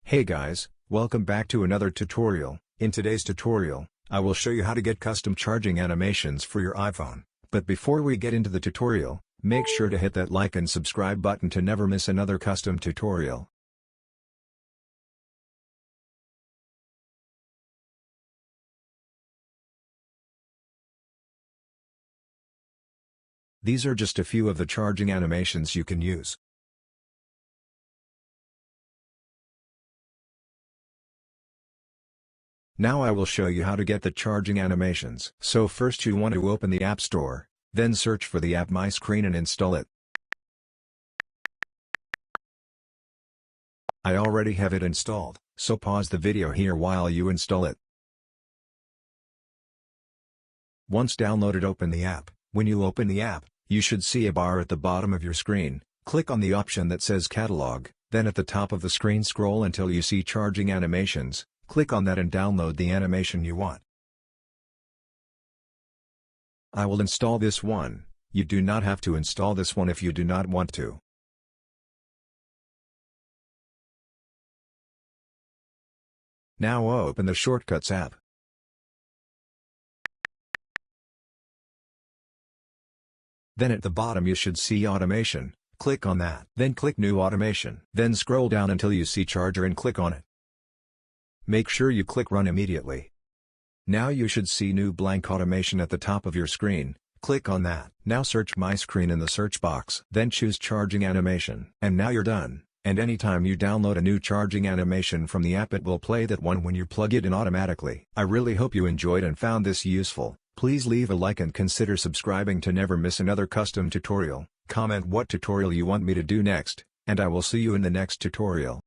Hey guys, welcome back to another tutorial. In today's tutorial, I will show you how to get custom charging animations for your iPhone. But before we get into the tutorial, make sure to hit that like and subscribe button to never miss another custom tutorial. These are just a few of the charging animations you can use. Now I will show you how to get the charging animations. So first you want to open the App Store, then search for the app My Screen and install it. I already have it installed, so pause the video here while you install it. Once downloaded, open the app. When you open the app, you should see a bar at the bottom of your screen. Click on the option that says Catalog, then at the top of the screen scroll until you see Charging Animations. Click on that and download the animation you want. I will install this one. You do not have to install this one if you do not want to. Now open the Shortcuts app. Then at the bottom you should see Automation. Click on that. Then click New Automation. Then scroll down until you see Charger and click on it. Make sure you click Run immediately. Now you should see New Blank Automation at the top of your screen. Click on that. Now search My Screen in the search box. Then choose Charging Animation. And now you're done. And anytime you download a new charging animation from the app, it will play that one when you plug it in automatically. I really hope you enjoyed and found this useful. Please leave a like and consider subscribing to never miss another custom tutorial. Comment what tutorial you want me to do next, and I will see you in the next tutorial.